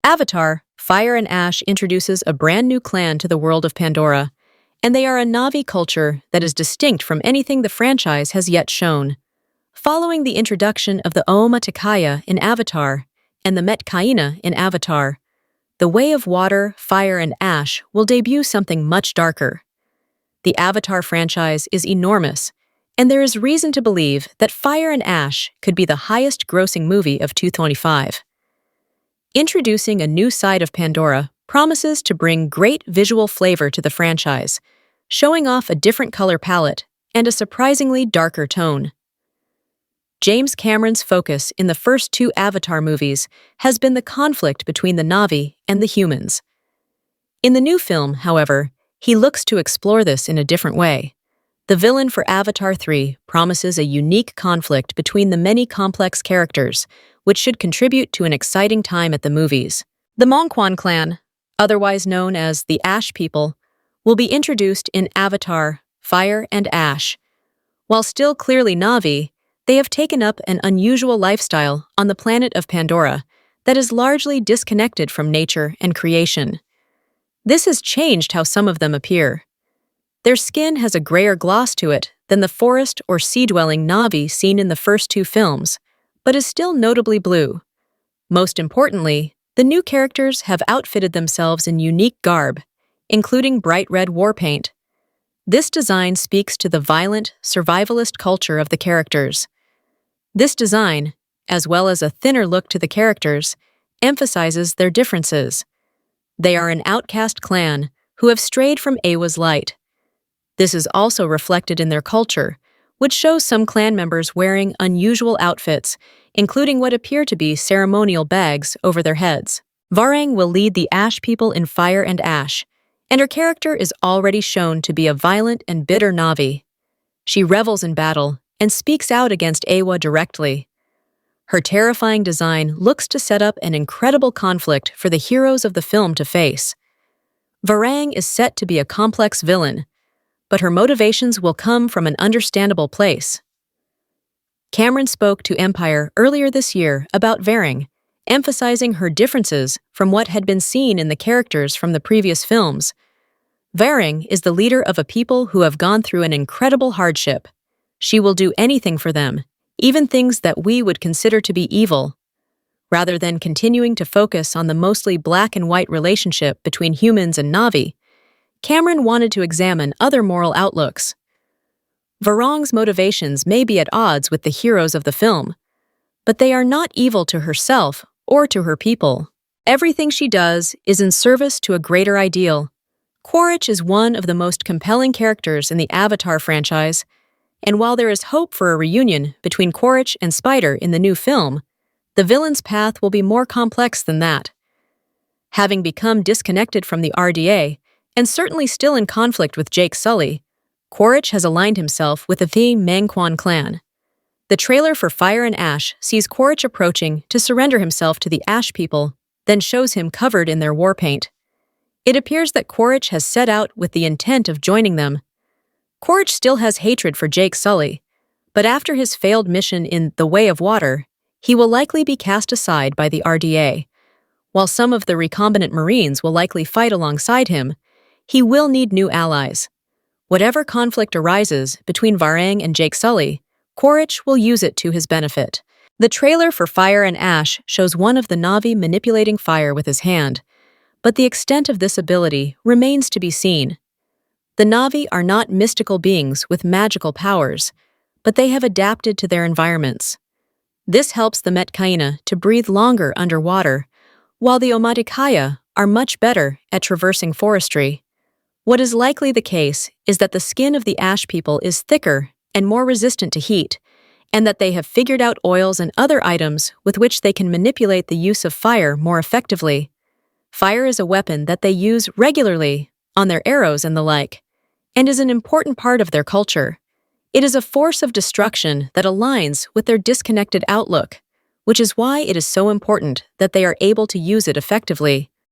Avatar, Fire and Ash introduces a brand new clan to the world of Pandora, and they are a Na'vi culture that is distinct from anything the franchise has yet shown. Following the introduction of the Omaticaya in Avatar and the Metkayina in Avatar, the Way of Water, Fire, and Ash will debut something much darker. The Avatar franchise is enormous, and there is reason to believe that Fire and Ash could be the highest-grossing movie of 2025. Introducing a new side of Pandora promises to bring great visual flavor to the franchise, showing off a different color palette and a surprisingly darker tone. James Cameron's focus in the first two Avatar movies has been the conflict between the Na'vi and the humans. In the new film, however, he looks to explore this in a different way. The villain for Avatar 3 promises a unique conflict between the many complex characters, which should contribute to an exciting time at the movies. The Mongquan clan, otherwise known as the Ash People, will be introduced in Avatar, Fire and Ash. While still clearly Na'vi, they have taken up an unusual lifestyle on the planet of Pandora that is largely disconnected from nature and creation. This has changed how some of them appear. Their skin has a grayer gloss to it than the forest or sea-dwelling Na'vi seen in the first two films, but is still notably blue. Most importantly, the new characters have outfitted themselves in unique garb, including bright red war paint. This design speaks to the violent, survivalist culture of the characters. This design, as well as a thinner look to the characters, emphasizes their differences. They are an outcast clan who have strayed from Eywa's light. This is also reflected in their culture, which shows some clan members wearing unusual outfits, including what appear to be ceremonial bags over their heads. Varang will lead the Ash People in Fire and Ash, and her character is already shown to be a violent and bitter Na'vi. She revels in battle and speaks out against Eywa directly. Her terrifying design looks to set up an incredible conflict for the heroes of the film to face. Varang is set to be a complex villain, but her motivations will come from an understandable place. Cameron spoke to Empire earlier this year about Varang, emphasizing her differences from what had been seen in the characters from the previous films. Varang is the leader of a people who have gone through an incredible hardship. She will do anything for them, even things that we would consider to be evil. Rather than continuing to focus on the mostly black and white relationship between humans and Na'vi, Cameron wanted to examine other moral outlooks. Varang's motivations may be at odds with the heroes of the film, but they are not evil to herself or to her people. Everything she does is in service to a greater ideal. Quaritch is one of the most compelling characters in the Avatar franchise, and while there is hope for a reunion between Quaritch and Spider in the new film, the villain's path will be more complex than that. Having become disconnected from the RDA, and certainly still in conflict with Jake Sully, Quaritch has aligned himself with the Mangquan clan. The trailer for Fire and Ash sees Quaritch approaching to surrender himself to the Ash People, then shows him covered in their war paint. It appears that Quaritch has set out with the intent of joining them. Quaritch still has hatred for Jake Sully, but after his failed mission in The Way of Water, he will likely be cast aside by the RDA. While some of the recombinant Marines will likely fight alongside him, he will need new allies. Whatever conflict arises between Varang and Jake Sully, Quaritch will use it to his benefit. The trailer for Fire and Ash shows one of the Na'vi manipulating fire with his hand, but the extent of this ability remains to be seen. The Na'vi are not mystical beings with magical powers, but they have adapted to their environments. This helps the Metkayina to breathe longer underwater, while the Omaticaya are much better at traversing forestry. What is likely the case is that the skin of the Ash People is thicker and more resistant to heat, and that they have figured out oils and other items with which they can manipulate the use of fire more effectively. Fire is a weapon that they use regularly on their arrows and the like, and is an important part of their culture. It is a force of destruction that aligns with their disconnected outlook, which is why it is so important that they are able to use it effectively.